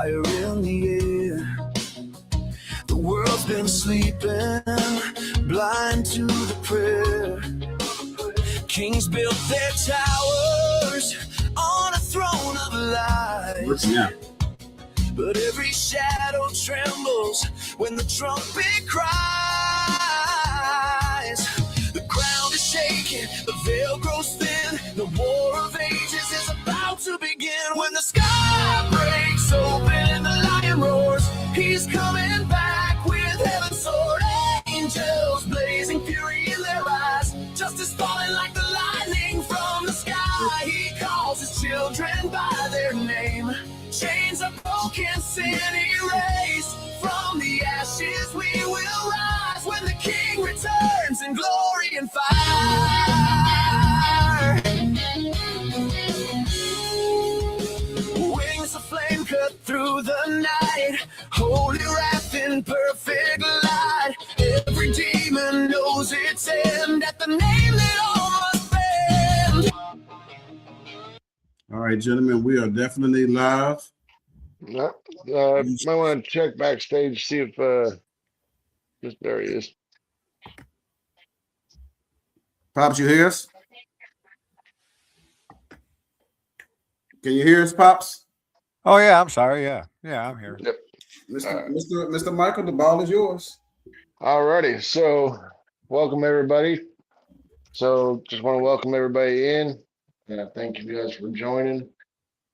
fire in the air. The world's been sleeping, blind to the prayer. Kings built their towers on a throne of light. Yeah. But every shadow trembles when the trumpet cries. The ground is shaking, the veil grows thin. The war of ages is about to begin. When the sky breaks open and the lion roars, he's coming back with heaven's sword. Angels blazing fury in their eyes, justice falling like the lightning from the sky. He calls his children by their name. Chains are broken, sin erased. From the ashes we will rise when the King returns in glory and fire. Wings of flame cut through the night, holy wrath in perfect light. Every demon knows its end at the name that all must bend. All right, gentlemen, we are definitely live. Might want to check backstage, see if just there he is. Pops, you hear us? Can you hear us, Pops? Oh yeah, I'm sorry. Yeah, I'm here. Yep. Mr. Michael, the ball is yours. Alrighty, so welcome everybody. So just want to welcome everybody in. Thank you guys for joining.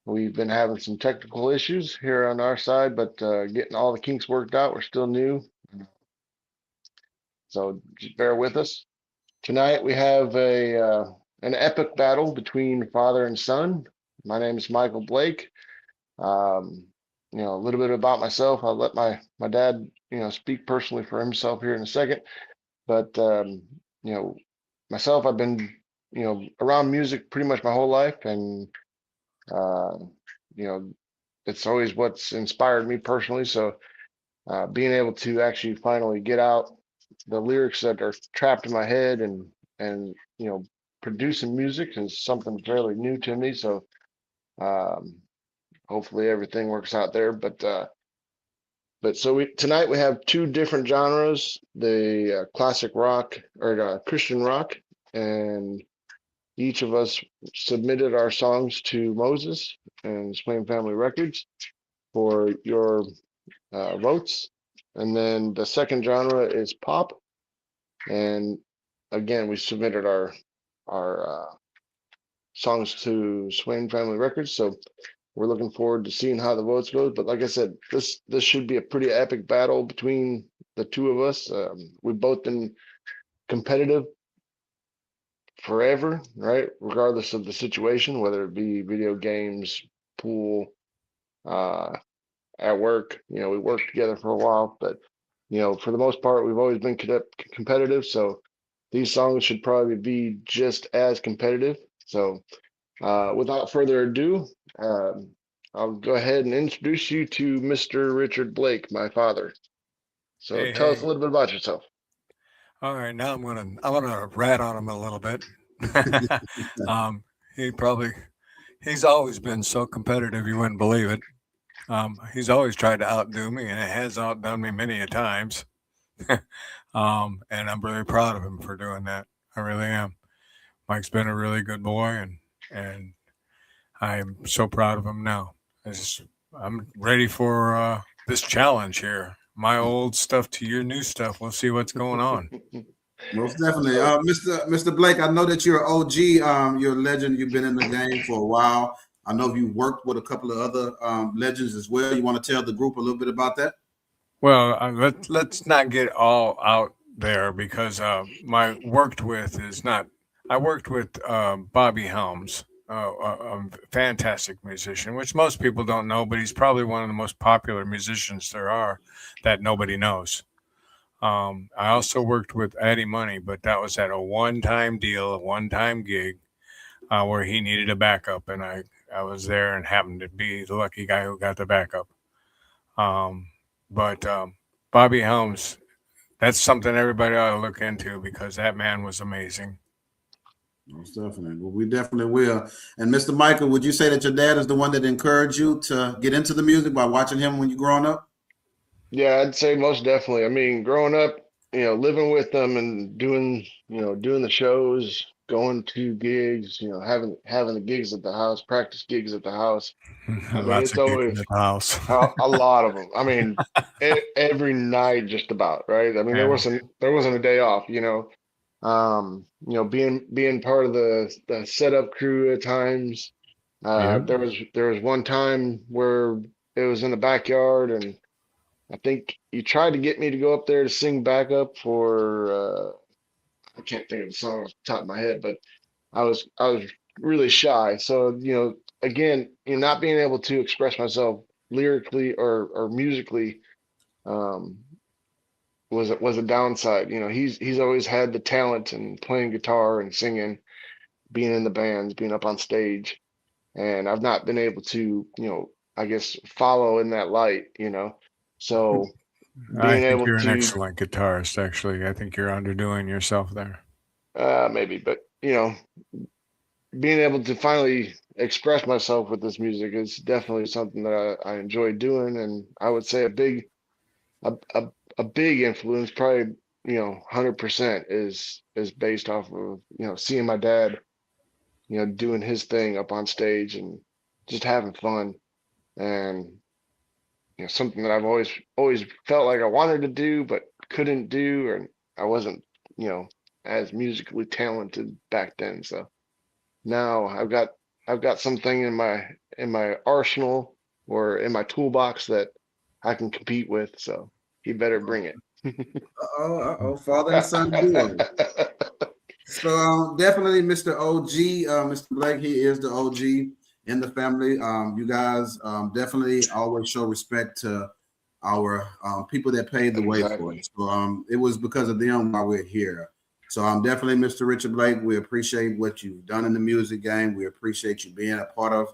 We've been having some technical issues here on our side, but getting all the kinks worked out. We're still new, so just bear with us. Tonight we have an epic battle between father and son. My name is Michael Blake. A little bit about myself. I'll let my dad, speak personally for himself here in a second. But myself, I've been, around music pretty much my whole life, and it's always what's inspired me personally. So being able to actually finally get out the lyrics that are trapped in my head and producing music is something fairly new to me. So hopefully everything works out there. But so tonight we have two different genres: the classic rock or Christian rock, and each of us submitted our songs to Moses and Swain Family Records for your votes. And then the second genre is pop, and again we submitted our songs to Swain Family Records. So we're looking forward to seeing how the votes go. But like I said, this should be a pretty epic battle between the two of us. We've both been competitive forever, right? Regardless of the situation, whether it be video games, pool, at work. We worked together for a while, but for the most part, we've always been competitive. So these songs should probably be just as competitive. So without further ado, I'll go ahead and introduce you to Mr. Richard Blake, my father. So tell us a little bit about yourself. All right, now I'm gonna rat on him a little bit. He's always been so competitive you wouldn't believe it. He's always tried to outdo me, and it has outdone me many a times. And I'm really proud of him for doing that. I really am. Mike's been a really good boy, and I'm so proud of him now. I'm ready for this challenge here. My old stuff to your new stuff. We'll see what's going on. Most definitely. Mr. Blake, I know that you're an OG. You're a legend. You've been in the game for a while. I know you worked with a couple of other legends as well. You want to tell the group a little bit about that? Well, let's not get all out there because I worked with Bobby Helms, a fantastic musician, which most people don't know, but he's probably one of the most popular musicians there are that nobody knows. I also worked with Eddie Money, but that was at a one-time deal, a one-time gig where he needed a backup, and I was there and happened to be the lucky guy who got the backup. But Bobby Helms, that's something everybody ought to look into because that man was amazing. Most definitely. Well, we definitely will. And Mr. Michael, would you say that your dad is the one that encouraged you to get into the music by watching him when you growing up? Yeah, I'd say most definitely. I mean, growing up, living with them and doing the shows, going to gigs, having the gigs at the house, practice gigs at the house. I mean, Lots it's of gigs always at the house. a lot of them. I mean, every night just about, right? I mean, Yeah. there wasn't a day off, you know. Being part of the setup crew at times. Yeah. There was one time where it was in the backyard, and I think you tried to get me to go up there to sing backup for I can't think of the song off the top of my head, but I was really shy. So, again, not being able to express myself lyrically or musically um was a downside. He's always had the talent and playing guitar and singing, being in the bands, being up on stage, and I've not been able to, I guess follow in that light. So I being think able you're an to excellent guitarist, actually. I think you're underdoing yourself there. maybe, but being able to finally express myself with this music is definitely something that I enjoy doing, and I would say a, a, a big influence, probably 100% is based off of seeing my dad doing his thing up on stage and just having fun, and something that I've always felt like I wanted to do but couldn't do, and I wasn't you know as musically talented back then. So now I've got something in my arsenal or in my toolbox that I can compete with. So he better bring it. Uh-oh, father and son duo. So definitely Mr. OG, Mr. Blake, he is the OG in the family. You guys definitely always show respect to our people that paved the way for Exactly. us. So it was because of them why we're here. So definitely Mr. Richard Blake, we appreciate what you've done in the music game. We appreciate you being a part of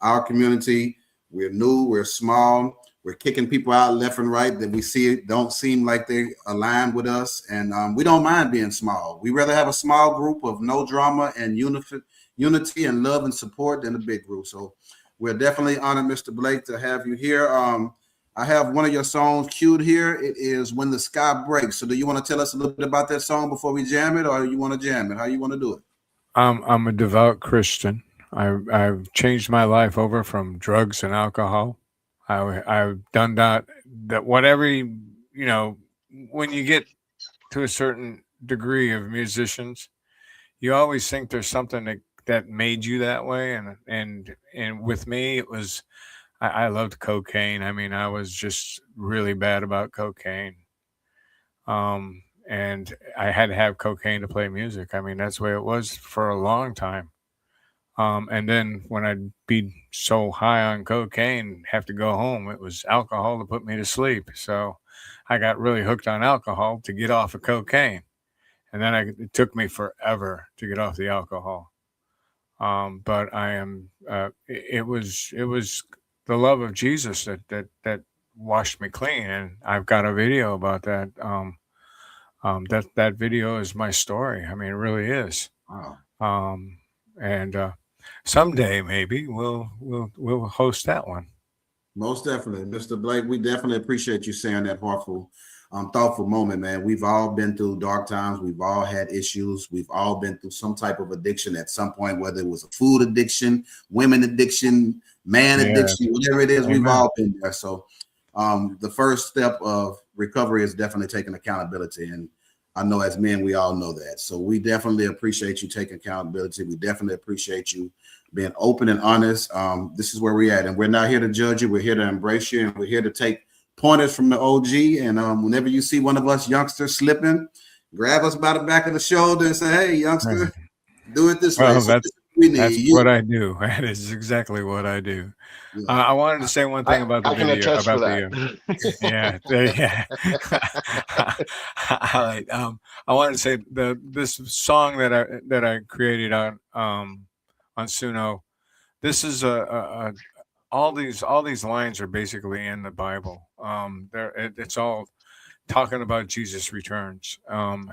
our community. We're new, we're small, we're kicking people out left and right that we see don't seem like they align with us, and we don't mind being small. We rather have a small group of no drama and unity and love and support than a big group. So we're definitely honored, Mr. Blake, to have you here. I have one of your songs queued here. It is "When the Sky Breaks." So do you want to tell us a little bit about that song before we jam it, or you want to jam it? How you want to do it? I'm a devout Christian. I've changed my life over from drugs and alcohol. I've done that whatever when you get to a certain degree of musicians, you always think there's something that made you that way, and with me it was I loved cocaine. I mean, I was just really bad about cocaine. And I had to have cocaine to play music. I mean, that's the way it was for a long time. And then when I'd be so high on cocaine, have to go home, it was alcohol to put me to sleep. So I got really hooked on alcohol to get off of cocaine. And then it took me forever to get off the alcohol. But I am, it was the love of Jesus that washed me clean. And I've got a video about that. That video is my story. I mean, it really is. Wow. And someday maybe we'll host that one. Most definitely, Mr. Blake. We definitely appreciate you sharing that heartful, thoughtful moment, man. We've all been through dark times. We've all had issues. We've all been through some type of addiction at some point, whether it was a food addiction, women addiction, man Yeah. addiction, whatever it is. We've Amen. all been there. So, the first step of recovery is definitely taking accountability, and I know as men, we all know that. So we definitely appreciate you taking accountability. We definitely appreciate you being open and honest. This is where we're at, and we're not here to judge you. We're here to embrace you, and we're here to take pointers from the OG. And whenever you see one of us youngsters slipping, grab us by the back of the shoulder and say, "Hey, youngster, do it this way." Well, So this is what we need that's what you. I do. That is exactly what I do. Yeah. I wanted to say one thing about the I can video attest for about that. yeah, yeah. All right. I wanted to say this song that I created on Suno. This is all these lines are basically in the Bible. It's all talking about Jesus returns.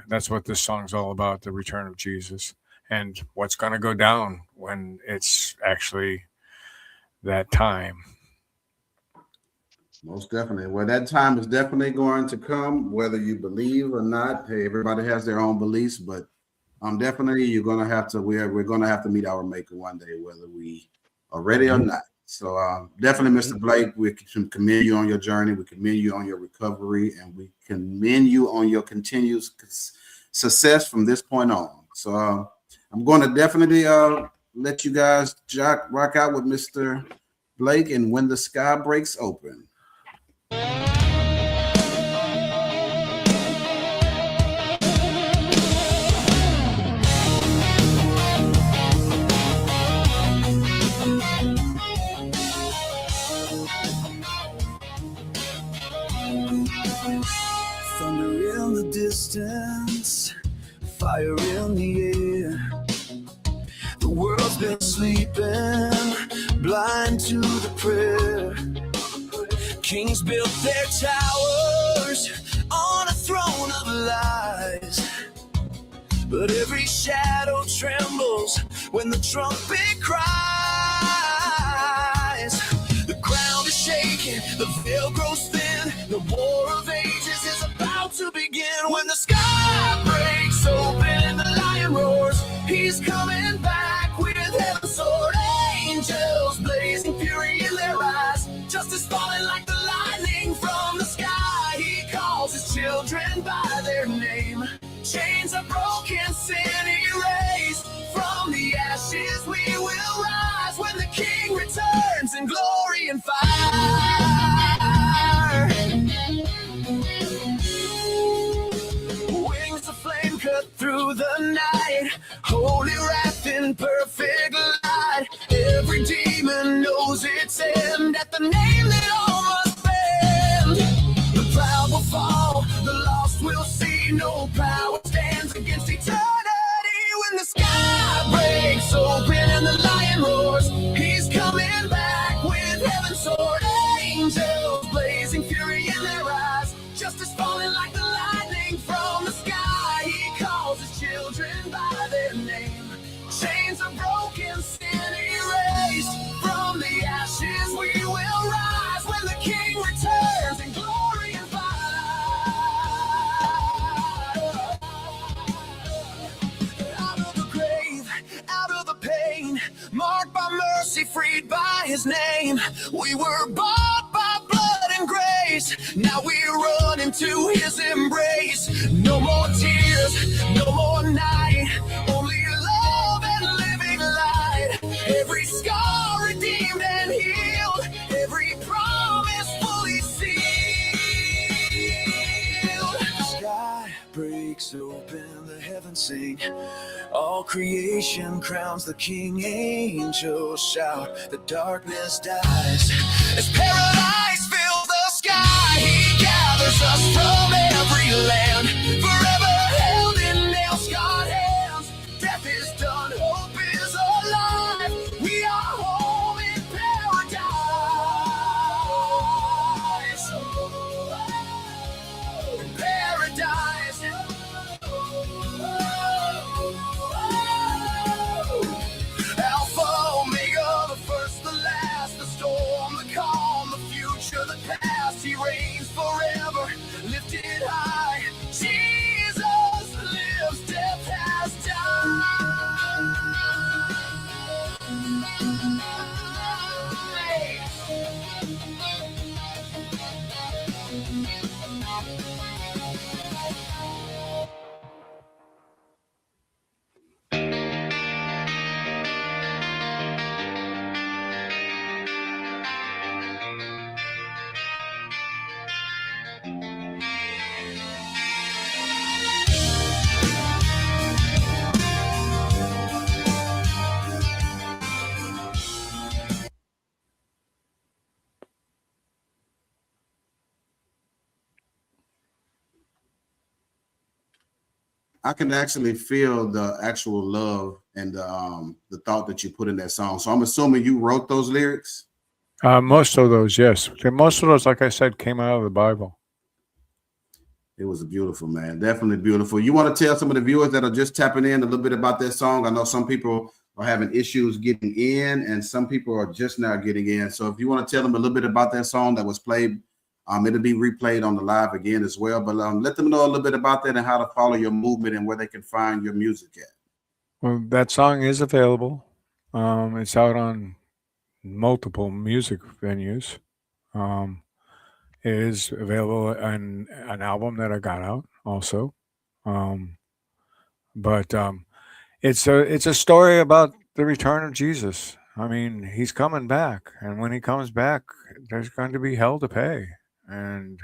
That's what this song's all about, the return of Jesus. and what's going to go down when it's actually that time. Most definitely. Well, that time is definitely going to come, whether you believe or not. Hey, everybody has their own beliefs, but definitely you're gonna have to. We're gonna have to meet our maker one day, whether we are ready or not. So definitely, Mr. Blake, we can commend you on your journey. We commend you on your recovery, and we commend you on your continued success from this point on. So I'm going to definitely let you guys rock out with Mr. Blake and When the Sky Breaks Open. Thunder in the distance, fire in the air. The world's been sleeping, blind to the prayer. Kings built their towers on a throne of lies, but every shadow trembles when the trumpet cries. The ground is shaking, the veil grows thin, the war of ages is about to begin. When the sky breaks open and the lion roars, he's coming back with heaven's sword. Angels blazing fury in their eyes, justice falling like the lightning from the sky. He calls his children by their name. Chains are broken, sin erased. From the ashes we will rise when the King returns in glory and fire. Wings of flame cut through the night, holy wrath in perfect light. Every demon knows its end at the name that all must bend. The proud will fall, the lost will see. No power stands against eternity. When the sky breaks open and the lion roars, he's coming back with heaven's sword. Angels blazing fury in their eyes, justice falling like the lightning from the sky. He calls his children by their name. Chains are broken, sin erased. From the ashes we will rise when the King returns in glory and fire. Out of the grave, out of the pain, marked by mercy, freed by his name. We were bought by blood and grace, now we run into his embrace. No more tears, no more night, only love and living light. Every scar redeemed and healed, every promise fully sealed. The sky breaks open, the heavens sing, all creation crowns the King. Angels shout, the darkness dies as paradise fills the sky. He gathers us from every land, forever held in nail-scarred hands. Death is done, hope is alive. We are home in paradise. Paradise. Alpha, Omega, the first, the last, the storm, the calm, the future, the past. He reigns forever, lifted high. Jesus lives, death has I can actually feel the actual love and the thought that you put in that song. So I'm assuming you wrote those lyrics. Most of those, yes. Most of those, like I said, came out of the Bible. It was beautiful, man. Definitely beautiful. You want to tell some of the viewers that are just tapping in a little bit about that song? I know some people are having issues getting in, and some people are just now getting in. So if you want to tell them a little bit about that song that was played, it'll be replayed on the live again as well. But let them know a little bit about that and how to follow your movement and where they can find your music at. Well, that song is available. It's out on multiple music venues. It is available on an album that I got out also. But it's a story about the return of Jesus. I mean, he's coming back, and when he comes back, there's going to be hell to pay, and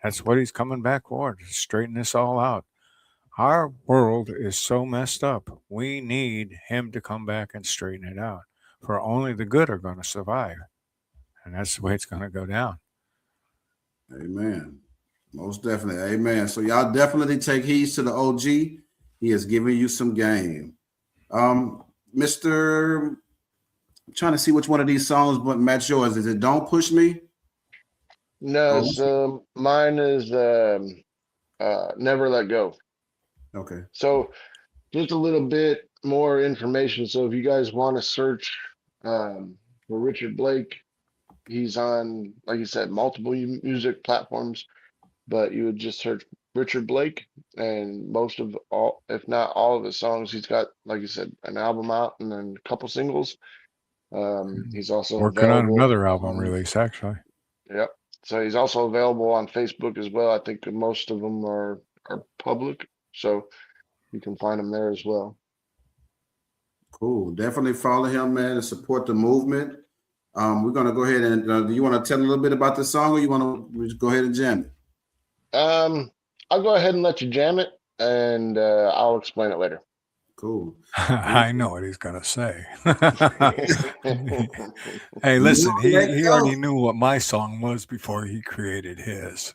that's what he's coming back for, to straighten this all out. Our world is so messed up. We need him to come back and straighten it out. For only the good are going to survive, and that's the way it's going to go down. Amen. Most definitely. Amen. So y'all definitely take heed to the OG. He is giving you some game. Mr. I'm trying to see which one of these songs but match yours. Is it Don't Push Me? No, Oh, so mine is Never Let Go. okay. So just a little bit more information. So if you guys want to search for Richard Blake, he's on, like you said, multiple music platforms, but you would just search Richard Blake, and most of all, if not all of his songs, he's got, like you said, an album out and then a couple singles. He's also Working on available another album on, release, actually. yep. So he's also available on Facebook as well. I think most of them are public, so you can find him there as well. Cool. Definitely follow him, man, and support the movement. We're gonna go ahead and do you want to tell a little bit about the song, or you want to go ahead and jam it? I'll go ahead and let you jam it, and I'll explain it later. Cool. I know what he's going to say. Hey, listen, he already knew what my song was before he created his.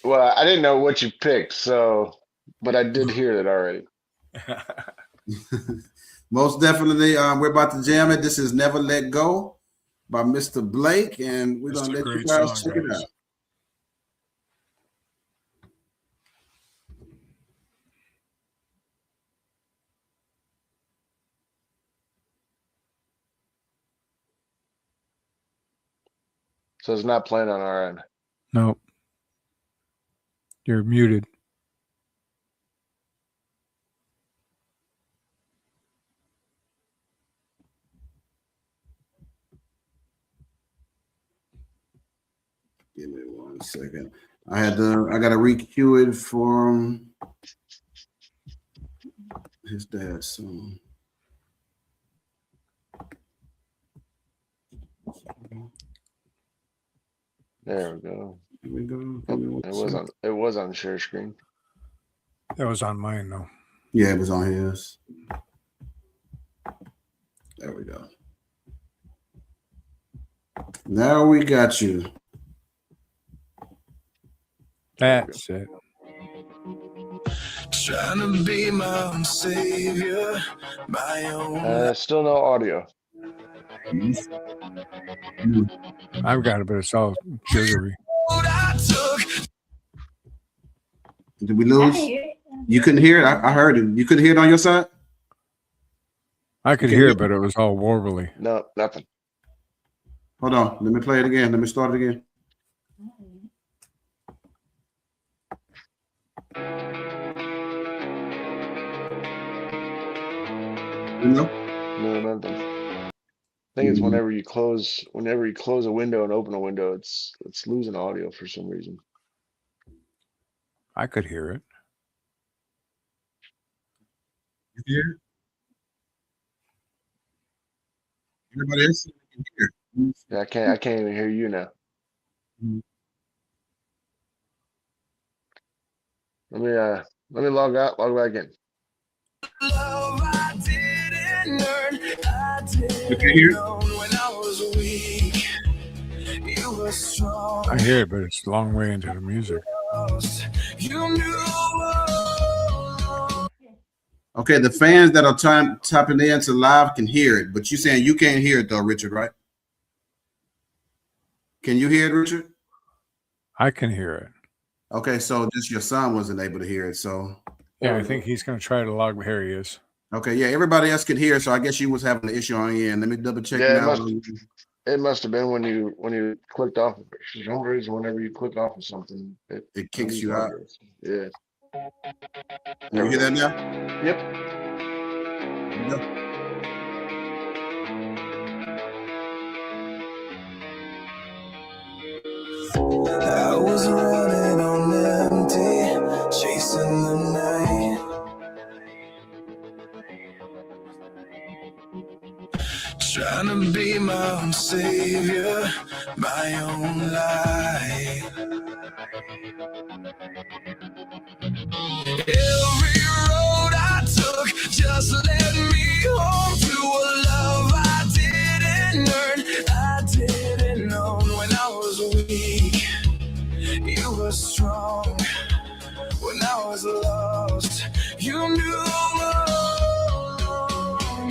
Well, I didn't know what you picked, so, but I did hear it already. Most definitely. We're about to jam it. This is Never Let Go by Mr. Blake, and we're going to let you guys check it out. So it's not playing on our end. Nope. You're muted. Give me 1 second. I got to re-cue it from his dad's song. There we go. Here we go. Oh, it was on share screen. That was on mine, though. Yeah, it was on his. There we go. Now we got you. That's it. Trying to be my own savior, my own. Still no audio. I've got it, but it's all jittery. Did we lose? You couldn't hear it? I heard it. You couldn't hear it on your side? I could hear it, but it was all warbly. No, nothing. Hold on. Let me play it again. Let me start it again. No, nothing. I think it's whenever you close a window and open a window, it's losing audio for some reason. I could hear it. You hear? Everybody else can hear. Yeah, I can't even hear you now. Let me log out, log back in. You can hear it? I hear it, but it's a long way into the music. Okay, the fans that are tapping into live can hear it, but you're saying you can't hear it though, Richard, right? Can you hear it, Richard? I can hear it. Okay, so just your son wasn't able to hear it. So Yeah, I think he's going to try to log. Here he is. okay, yeah, everybody else could hear. So I guess you was having an issue on your end. Let me double check Yeah, now. it must have been when you clicked off. For some reason, whenever you click off of something, it It kicks deletes you out. audio. Yeah. Do you hear that now? Yep. I was running on empty, chasing the night. Trying to be my own savior, my own light. Every road I took just led me home to a love I didn't earn. I didn't know when I was weak. You were strong when I was lost. You knew all along.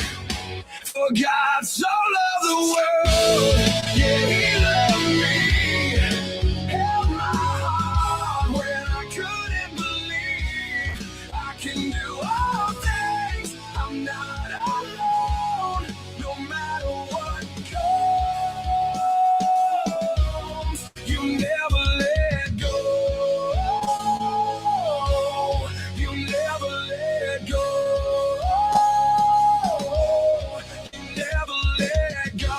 For God so loved the world, yeah, He loved me. Held my heart when I couldn't believe I can do all things. I'm not alone, no matter what comes. You never let go. You never let go. You never let go.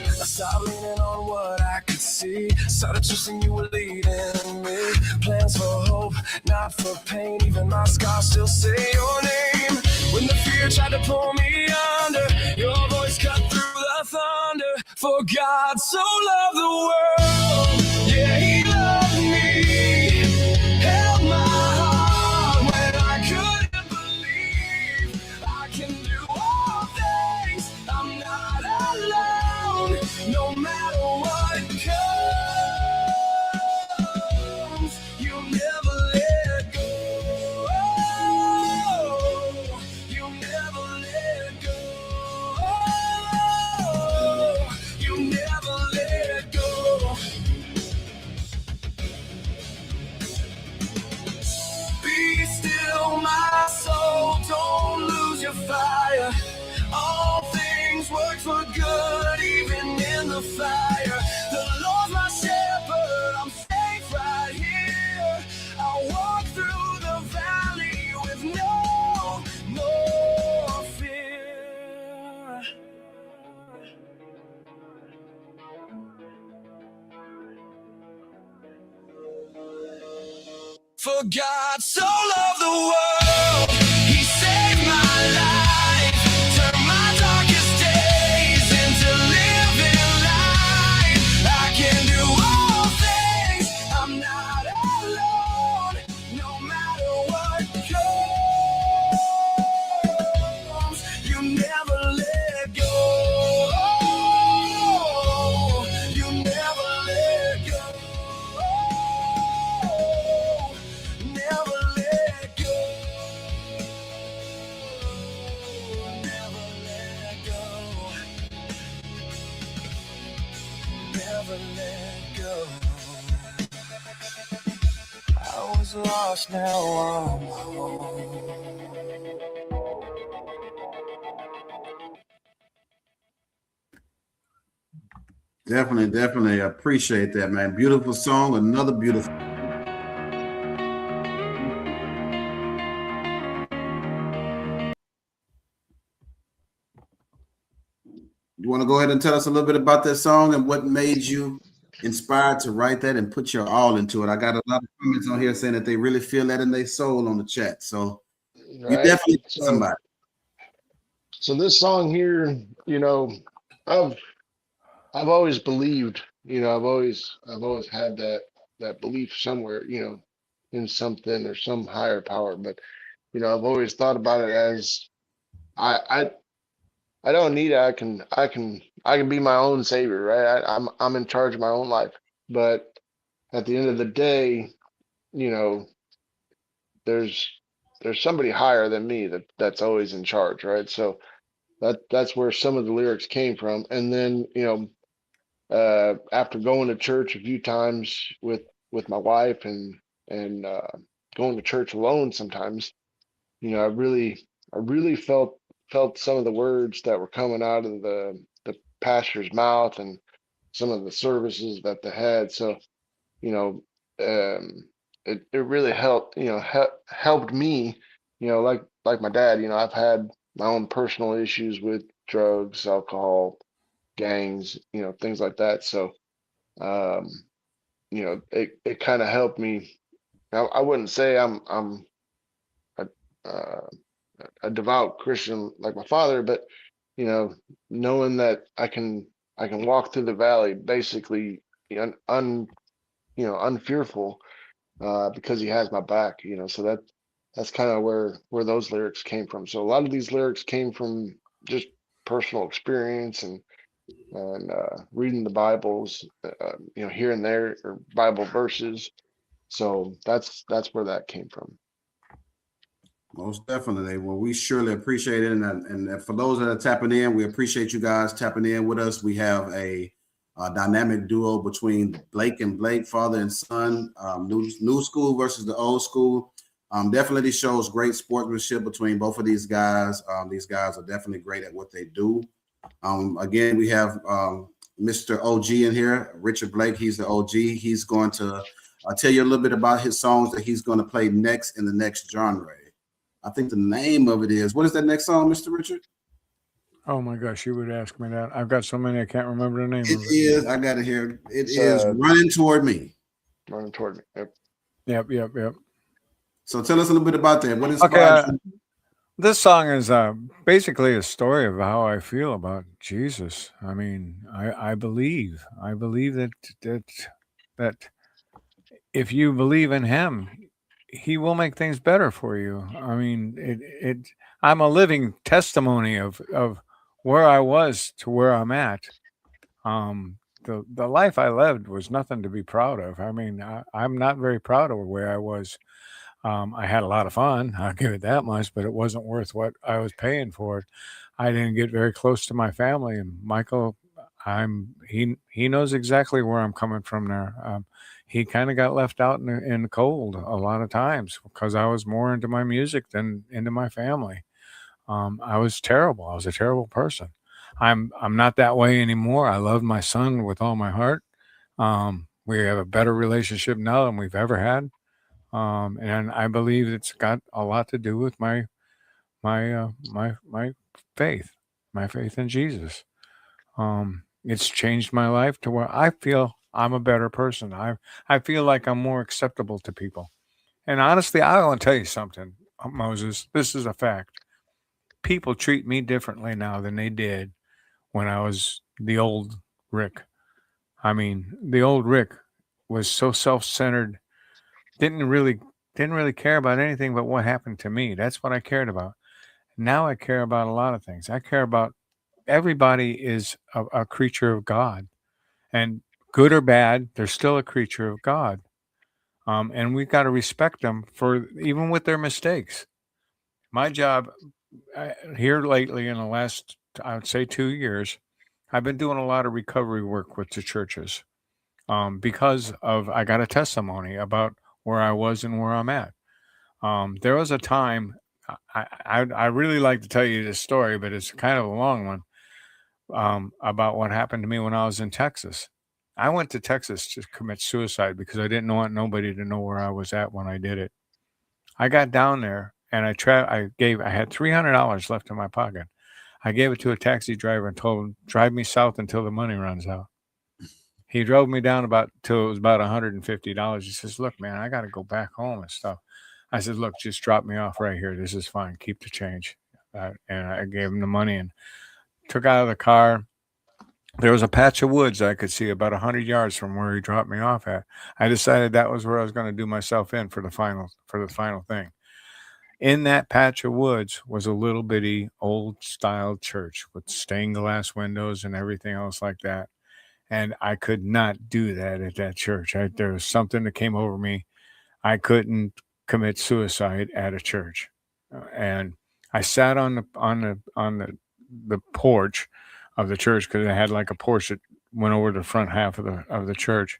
I stopped leaning on what I could see. Started trusting you were leading me. Plans for hope, not for pain. Even my scars still say your name. When the fear tried to pull me under, your voice cut through the thunder. For God so loved the world, yeah, He loved me. Held my heart when I couldn't believe I can do all things. I'm not alone, no matter what comes. You never let go. You never let go. You never let go. Be still, my soul, don't lose your fire. All things work for good, even in the fire. The Lord's my shepherd, I'm safe right here. I'll walk through the valley with no more fear. For God so loved the world, He saved my life, turned my darkest days into living light. I can do all things, I'm not alone, no matter what comes. You never let go. You never let go. Never let go. Never let go. Never let go. I was lost, now I'm home. Definitely appreciate that, man. Beautiful song, another beautiful. You want to go ahead and tell us a little bit about that song and what made you inspired to write that and put your all into it? I got a lot of comments on here saying that they really feel that in their soul on the chat. So you Right. definitely somebody. So this song here, I've I've always believed, I've always had that belief somewhere, in something or some higher power. But I've always thought about it as I I I don't need it. I can be my own savior, right? I'm in charge of my own life. But at the end of the day, you know, there's there's somebody higher than me that's always in charge, right? So that's where some of the lyrics came from. And then, after going to church a few times with my wife and going to church alone sometimes, I really felt some of the words that were coming out of the pastor's mouth and some of the services that they had. So, you know, it really helped, helped me, like my dad, I've had my own personal issues with drugs, alcohol, gangs, things like that. So, um, it kind of helped me. I wouldn't say I'm a, uh, a devout Christian like my father, but you know, knowing that I can walk through the valley basically unfearful because he has my back, so that's kind of where those lyrics came from. So a lot of these lyrics came from just personal experience and reading the Bibles, here and there, or Bible verses. So that's where that came from. Most definitely. Well, we surely appreciate it. And for those that are tapping in, we appreciate you guys tapping in with us. We have a dynamic duo between Blake and Blake, father and son, new school versus the old school. Definitely shows great sportsmanship between both of these guys. These guys are definitely great at what they do. Again, we have Mr. OG in here, Richard Blake. He's the OG. He's going to tell you a little bit about his songs that he's going to play next in the next genre. I think the name of it is, what is that next song, Mr. Richard? Oh my gosh, you would ask me that. I've got so many I can't remember the name It of it. is, I got it here. It is Running Toward Me. Running Toward Me. Yep. So tell us a little bit about that. What Okay, inspired you? this song is basically a story of how I feel about Jesus. I mean, I believe that if you believe in him, he will make things better for you. I mean, I'm a living testimony of where I was to where I'm at. The life I lived was nothing to be proud of. I mean, I'm not very proud of where I was. I had a lot of fun, I'll give it that much, but it wasn't worth what I was paying for it. I didn't get very close to my family, and Michael, he knows exactly where I'm coming from there. He kind of got left out in the cold a lot of times because I was more into my music than into my family. I was terrible. I was a terrible person. I'm not that way anymore. I love my son with all my heart. We have a better relationship now than we've ever had. And I believe it's got a lot to do with my faith, my faith in Jesus. It's changed my life to where I feel I'm a better person. I feel like I'm more acceptable to people. And honestly, I want to tell you something, Moses. This is a fact. People treat me differently now than they did when I was the old Rick. I mean, the old Rick was so self-centered, didn't really care about anything but what happened to me. That's what I cared about. Now I care about a lot of things. I care about everybody is a creature of God, and good or bad, they're still a creature of God. And we've got to respect them for even with their mistakes. My job here lately in the last, I would say 2 years, I've been doing a lot of recovery work with the churches because of I got a testimony about where I was and where I'm at. There was a time I really like to tell you this story, but it's kind of a long one about what happened to me when I was in Texas. I went to Texas to commit suicide because I didn't want nobody to know where I was at when I did it. I got down there and I had $300 left in my pocket. I gave it to a taxi driver and told him, drive me south until the money runs out. He drove me down till it was about $150. He says, look, man, I got to go back home and stuff. I said, look, just drop me off right here. This is fine. Keep the change. And I gave him the money and took out of the car. There was a patch of woods I could see about 100 yards from where he dropped me off at. I decided that was where I was going to do myself in for the final thing. In that patch of woods was a little bitty old style church with stained glass windows and everything else like that. And I could not do that at that church. There was something that came over me. I couldn't commit suicide at a church. And I sat on the porch of the church because I had like a porch that went over to the front half of the church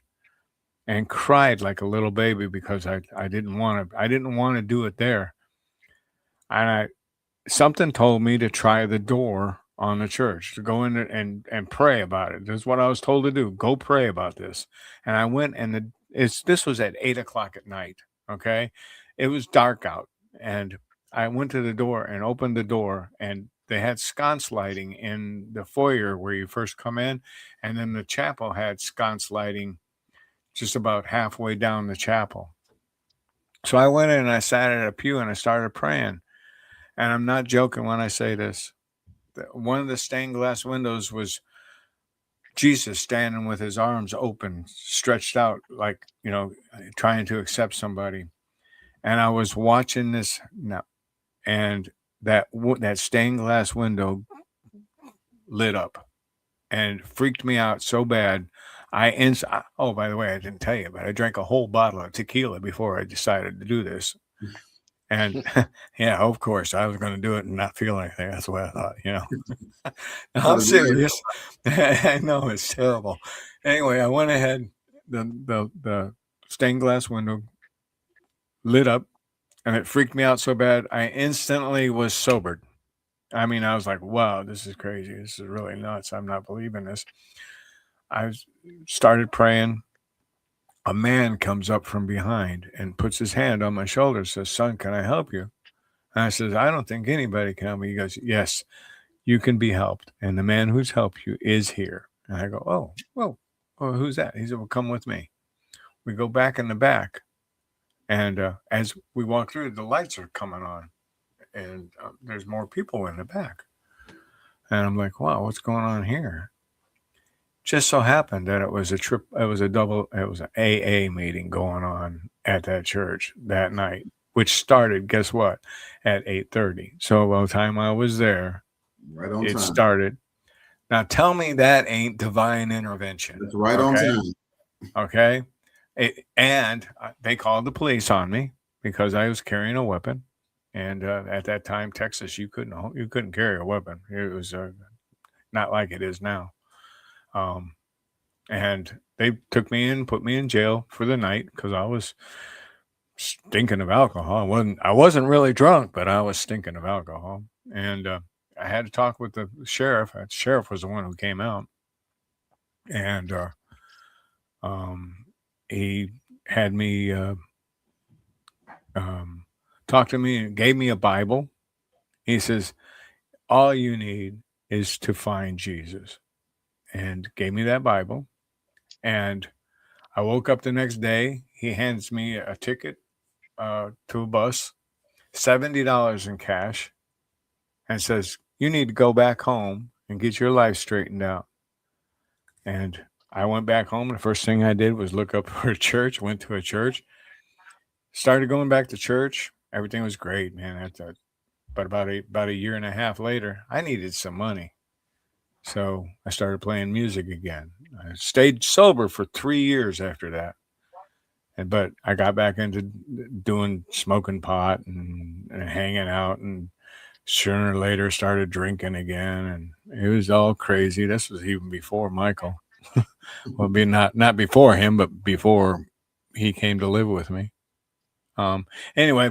and cried like a little baby because I didn't want to do it there. And something told me to try the door on the church, to go in and pray about it. This is what I was told to do. Go pray about this. And I went, and this was at 8:00 at night. Okay. It was dark out, and I went to the door and opened the door, and they had sconce lighting in the foyer where you first come in. And then the chapel had sconce lighting just about halfway down the chapel. So I went in and I sat at a pew and I started praying. And I'm not joking when I say this. One of the stained glass windows was Jesus standing with his arms open, stretched out, like, trying to accept somebody. And I was watching this now, and that stained glass window lit up and freaked me out so bad. Oh, by the way, I didn't tell you, but I drank a whole bottle of tequila before I decided to do this. And yeah, of course, I was going to do it and not feel anything. That's what I thought, No, I'm serious. I know it's terrible. Anyway, I went ahead. The stained glass window lit up, and it freaked me out so bad, I instantly was sobered. I mean, I was like, wow, this is crazy. This is really nuts. I'm not believing this. I started praying. A man comes up from behind and puts his hand on my shoulder, says, "Son, can I help you?" And I says, "I don't think anybody can help me." He goes, "Yes, you can be helped. And the man who's helped you is here." And I go, "Oh, well, who's that?" He said, "Well, come with me." We go back in the back. And as we walk through, the lights are coming on. And there's more people in the back. And I'm like, wow, what's going on here? Just so happened that it was an AA meeting going on at that church that night, which started, guess what, at 8:30. So by the time I was there, right on it time. started. Now tell me that ain't divine intervention. That's right on time. Okay. And they called the police on me because I was carrying a weapon. And at that time, Texas, you couldn't carry a weapon. It was not like it is now. And they took me in, put me in jail for the night because I was stinking of alcohol. I wasn't really drunk, but I was stinking of alcohol. And I had to talk with the sheriff. The sheriff was the one who came out, and he had me talk to me and gave me a Bible. He says, "All you need is to find Jesus," and gave me that Bible. And I woke up the next day. He hands me a ticket to a bus, $70 in cash, and says, "You need to go back home and get your life straightened out." And I went back home. The first thing I did was look up for a church, went to a church, started going back to church. Everything was great, man. But about a year and a half later, I needed some money. So I started playing music again. I stayed sober for 3 years after that. But I got back into smoking pot and hanging out, and sooner or later started drinking again. And it was all crazy. This was even before Michael. Well, not before him, but before he came to live with me. Anyway,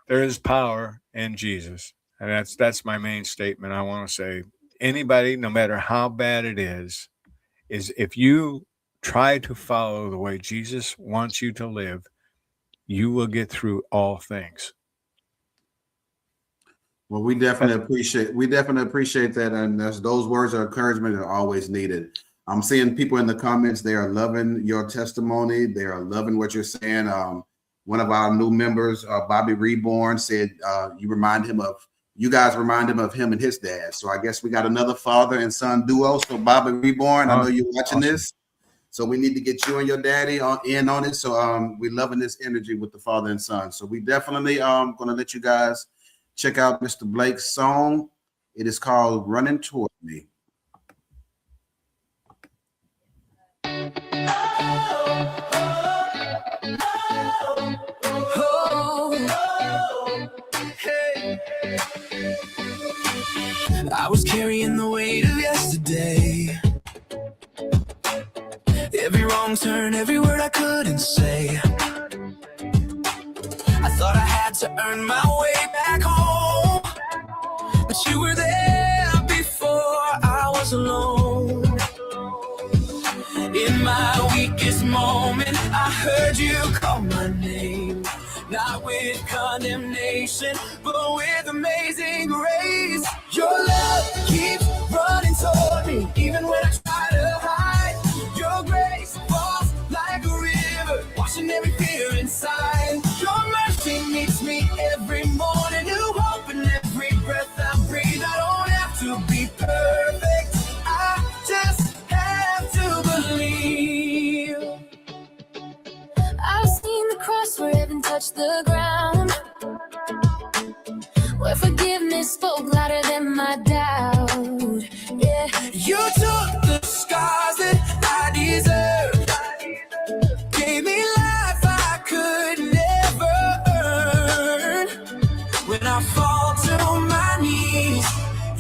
there is power in Jesus. And that's my main statement. I want to say, anybody, no matter how bad it is if you try to follow the way Jesus wants you to live, you will get through all things. Well, we definitely appreciate that. And those words of encouragement are always needed. I'm seeing people in the comments, they are loving your testimony. They are loving what you're saying. One of our new members, Bobby Reborn, said you guys remind him of him and his dad. So I guess we got another father and son duo. So Bobby Reborn, I know you're watching this. So we need to get you and your daddy in on it. So we're loving this energy with the father and son. So we definitely going to let you guys check out Mr. Blake's song. It is called "Running Toward Me." I was carrying the weight of yesterday, wrong turn, every word I couldn't say. I thought I had to earn my way back home, but you were there before I was alone. In my weakest moment, I heard you call my name. Not with condemnation, but with amazing grace. Your love keeps running toward me, even when I try to hide. Your grace falls like a river, washing every fear inside. Your mercy meets me every morning, new hope in every breath I breathe. I don't have to be perfect, I just have to believe. I've seen the cross where heaven touched the ground, where forgiveness spoke louder than my doubt. Yeah, you took the scars that I deserved, gave me life I could never earn. When I fall to my knees,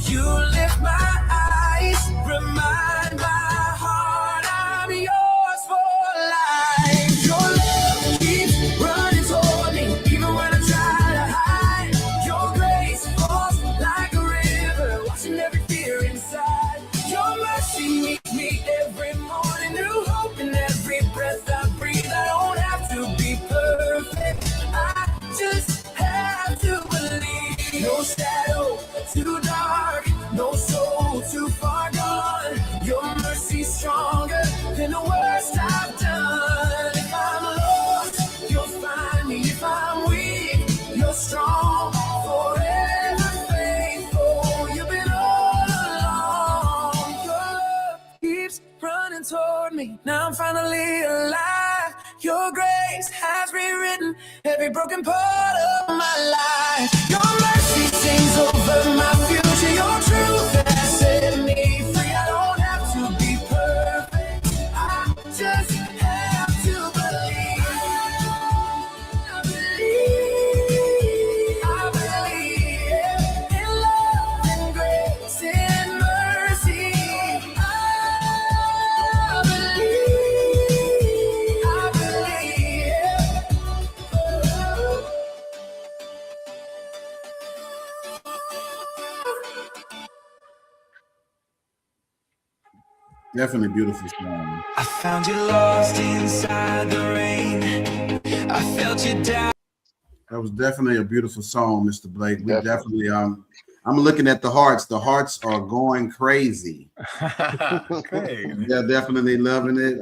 you lift my eyes, remind my heart I'm yours for life. Your love keeps running toward me, even when I try to hide. Your grace falls like a river, washing every fear inside. Your mercy meets me every morning, new hope in every breath I breathe. I don't have to be perfect, I just have to believe. No shadow too dark, no soul too far gone. Your mercy's stronger than the worst I've done. If I'm lost, you'll find me. If I'm weak, you're strong, forever faithful. You've been all along. Your love keeps running toward me. Now I'm finally alive. Your grace has rewritten every broken part of my life. Your mercy sings over my future. Your truth has set me free. I don't have to be perfect, I just have to believe. I believe in love and grace and mercy. I believe. Definitely beautiful song. I found you lost inside the rain. I felt you down. That was definitely a beautiful song, Mr. Blake. We Definitely. definitely I'm looking at the hearts. The hearts are going crazy. Okay. They're definitely loving it.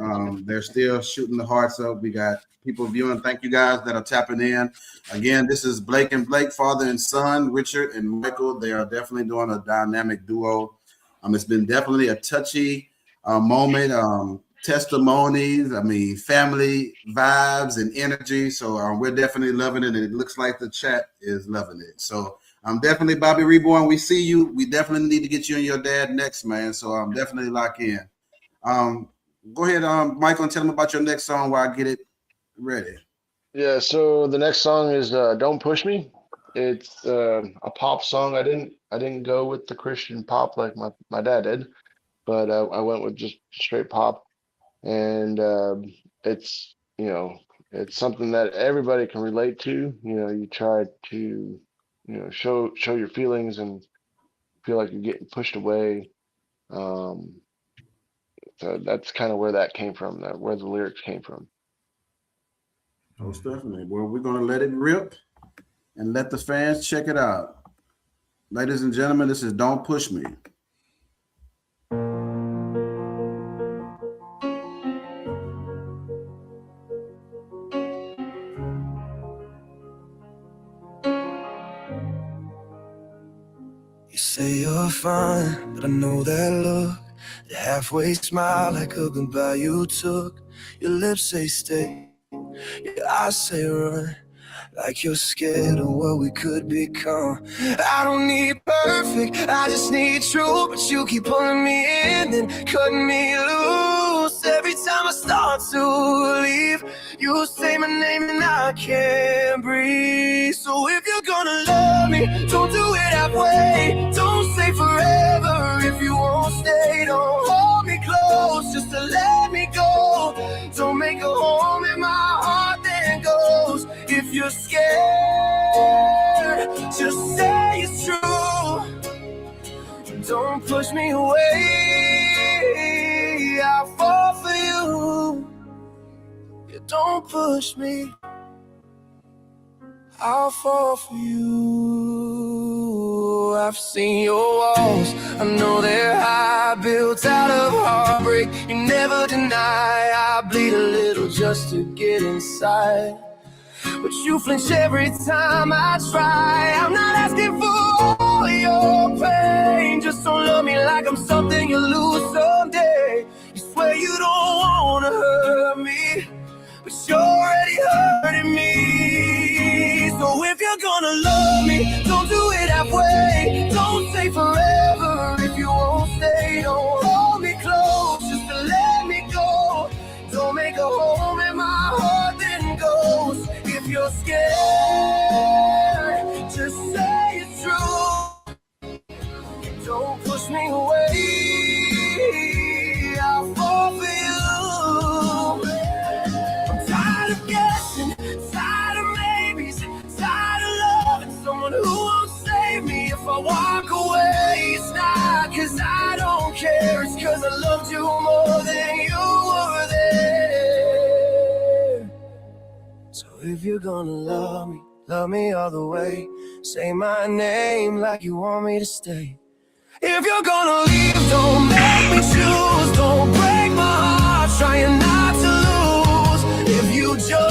They're still shooting the hearts up. We got people viewing. Thank you guys that are tapping in. Again, this is Blake and Blake, father and son, Richard and Michael. They are definitely doing a dynamic duo. It's been definitely a touchy moment. Testimonies, family vibes and energy. So we're definitely loving it, and it looks like the chat is loving it. So definitely Bobby Reborn. We see you. We definitely need to get you and your dad next, man. So definitely lock in. Go ahead, Michael, and tell them about your next song while I get it ready. Yeah, so the next song is "Don't Push Me." It's a pop song. I didn't go with the Christian pop like my dad did, but I went with just straight pop, and it's it's something that everybody can relate to. You try to show your feelings and feel like you're getting pushed away. So that's kind of where that came from. Where the lyrics came from. Most definitely. Well, we're gonna let it rip and let the fans check it out. Ladies and gentlemen, this is Don't Push Me. You say you're fine, but I know that look. The halfway smile like a goodbye you took. Your lips say stay, your eyes say run. Like you're scared of what we could become. I don't need perfect, I just need true. But you keep pulling me in and cutting me loose. Every time I start to leave, you say my name and I can't breathe. So if you're gonna love me, don't do it halfway. Don't say forever if you won't stay. Don't hold me close just to let me go. Don't push me away. I'll fall for you. You don't push me. I'll fall for you. I've seen your walls, I know they're high, built out of heartbreak. You never deny I bleed a little just to get inside, but you flinch every time I try. I'm not asking for all your pain, just don't love me like I'm something you'll lose someday. You swear you don't wanna hurt me, but you're already hurting me. So if you're gonna love me, don't do it halfway. Don't stay forever if you won't stay. Don't hold me close just to let me go. Don't make a home in my heart then ghost. If you're scared, just say it's true. Don't push me away. I'll fall for you. I'm tired of guessing, tired of maybes, tired of loving someone who won't save me. If I walk away, it's not 'cause I don't care, it's 'cause I loved you more than you were there. So if you're gonna love me all the way. Say my name like you want me to stay. If you're gonna leave, don't make me choose. Don't break my heart, trying not to lose. If you jump,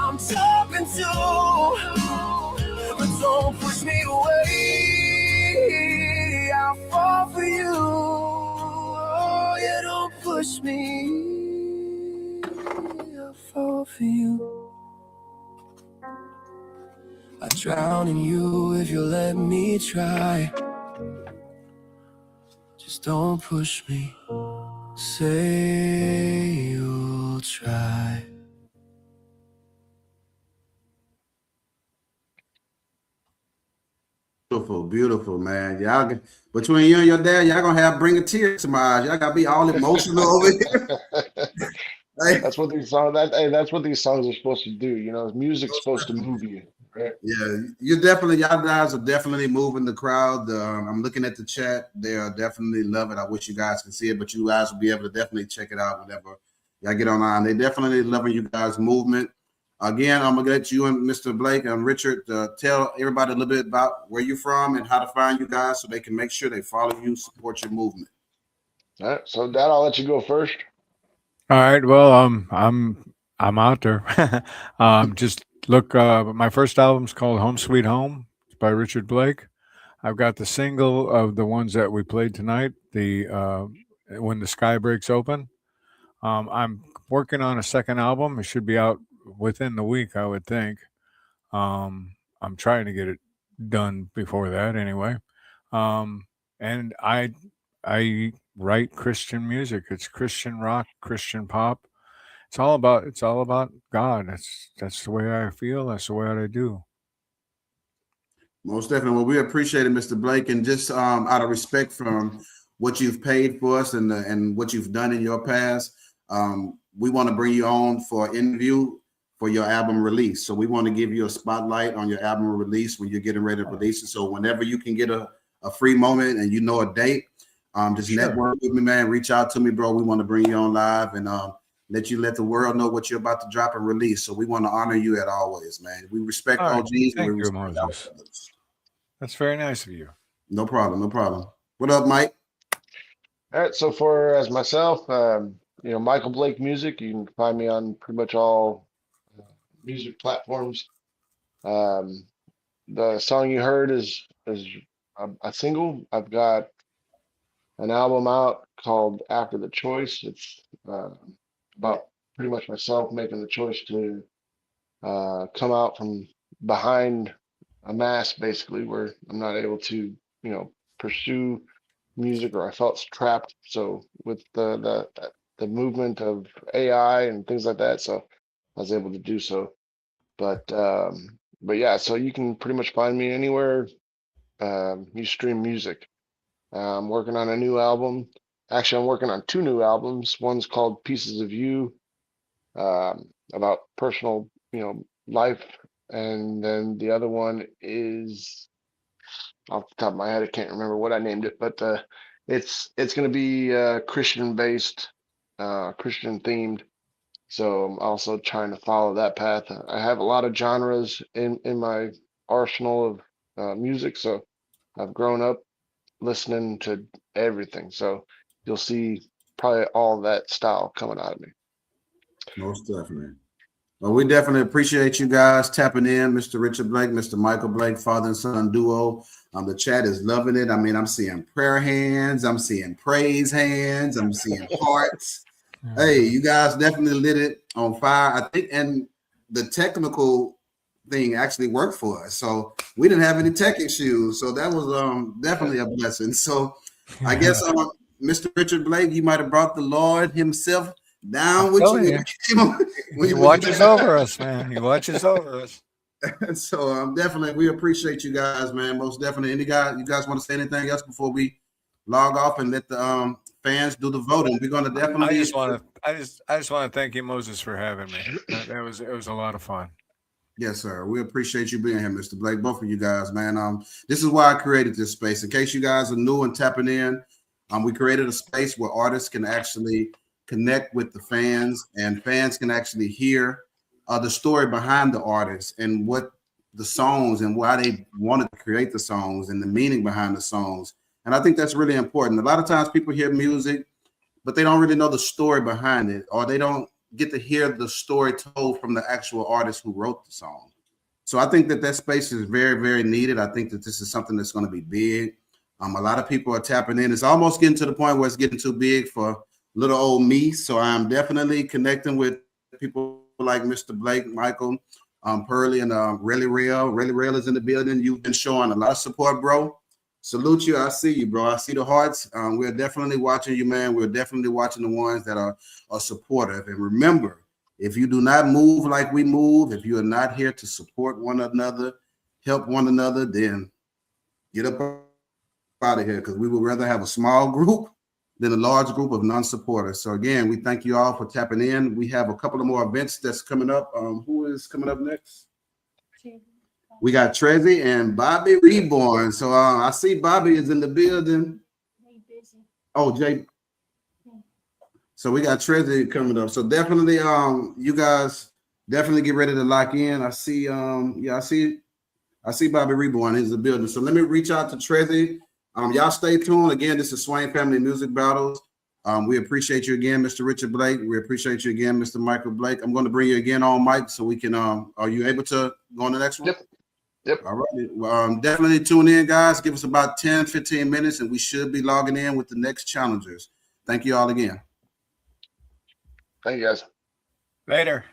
I'm jumping too. But don't push me away. I'll fall for you. Oh, yeah, don't push me. I'll fall for you. I drown in you if you let me try. Just don't push me. Say you'll try. Beautiful, beautiful, man. Y'all, between you and your dad, y'all gonna have bring a tear to my eyes. Y'all gotta be all emotional over here. Hey, That's what these songs are supposed to do. You know, music's supposed to move you, right? yeah, y'all guys are definitely moving the crowd. I'm looking at the chat. They are definitely love it. I wish you guys could see it, but you guys will be able to definitely check it out whenever y'all get online. They definitely loving you guys' movement. Again, I'm gonna let you and Mr. Blake and Richard tell everybody a little bit about where you're from and how to find you guys so they can make sure they follow you, support your movement. All right, so Dad, I'll let you go first. All right. Well, I'm out there. Just look. My first album's called Home Sweet Home. It's by Richard Blake. I've got the single of the ones that we played tonight. The When the Sky Breaks Open. I'm working on a second album. It should be out within the week, I would think. I'm trying to get it done before that, anyway. And I write Christian music. It's Christian rock, Christian pop. It's all about God. That's the way I feel. That's the way I do. Most definitely. Well, we appreciate it, Mr. Blake, and just out of respect from what you've paid for us and what you've done in your past, we want to bring you on for an interview for your album release. So we want to give you a spotlight on your album release when you're getting ready to release it. So whenever you can get a free moment and you know a date, just Sure. network with me, man. Reach out to me, bro. We want to bring you on live and let the world know what you're about to drop and release. So we want to honor you at always, man. We respect All right. OGs and we Thank you, respect our Moses. brothers. That's very nice of you. No problem. No problem. What up, Mike? All right, so for as myself, Michael Blake Music, you can find me on pretty much all music platforms. Um, the song you heard is a single. I've got an album out called After the Choice. It's about pretty much myself making the choice to come out from behind a mask, basically, where I'm not able to, pursue music, or I felt trapped. So with the movement of AI and things like that, so I was able to do so. But yeah, so you can pretty much find me anywhere you stream music. I'm working on a new album. Actually, I'm working on two new albums. One's called Pieces of You, about personal, life, and then the other one is off the top of my head, I can't remember what I named it, but it's going to be Christian based, Christian themed. So I'm also trying to follow that path. I have a lot of genres in my arsenal of music, so I've grown up listening to everything. So you'll see probably all that style coming out of me. Most definitely. Well, we definitely appreciate you guys tapping in, Mr. Richard Blake, Mr. Michael Blake, father and son duo. The chat is loving it. I mean, I'm seeing prayer hands, I'm seeing praise hands, I'm seeing hearts. Hey, you guys definitely lit it on fire. I think, and the technical thing actually worked for us. So we didn't have any tech issues. So that was definitely a blessing. So I guess Mr. Richard Blake, you might have brought the Lord himself down with you. He watches over us, man. He watches over us. So definitely, we appreciate you guys, man. Most definitely. You guys want to say anything else before we log off and let the fans do the voting? We're going to definitely. I just want to thank you, Moses, for having me. It was a lot of fun. Yes, sir. We appreciate you being here, Mr. Blake. Both of you guys, man. This is why I created this space. In case you guys are new and tapping in, we created a space where artists can actually connect with the fans, and fans can actually hear the story behind the artists and what the songs and why they wanted to create the songs and the meaning behind the songs. And I think that's really important. A lot of times people hear music, but they don't really know the story behind it, or they don't get to hear the story told from the actual artist who wrote the song. So I think that space is very, very needed. I think that this is something that's going to be big. A lot of people are tapping in. It's almost getting to the point where it's getting too big for little old me. So I'm definitely connecting with people like Mr. Blake, Michael, Pearly, and Really Real. Really Real is in the building. You've been showing a lot of support, bro. Salute you. I see you, bro. I see the hearts. We're definitely watching you, man. We're definitely watching the ones that are supportive. And remember, if you do not move like we move, if you are not here to support one another, help one another, then get up out of here, because we would rather have a small group than a large group of non-supporters. So again, we thank you all for tapping in. We have a couple of more events that's coming up. Who is coming up next? We got Trezzy and Bobby Reborn. So I see Bobby is in the building. Oh, Jay. So we got Trezzy coming up. So definitely, you guys definitely get ready to lock in. I see, I see Bobby Reborn is in the building. So let me reach out to Trezzy. Y'all stay tuned. Again, this is Swain Family Music Battles. We appreciate you again, Mr. Richard Blake. We appreciate you again, Mr. Michael Blake. I'm going to bring you again on mic so we can, are you able to go on the next one? Yep. All right. Well, definitely tune in, guys. Give us about 10, 15 minutes, and we should be logging in with the next challengers. Thank you all again. Thank you, guys. Later.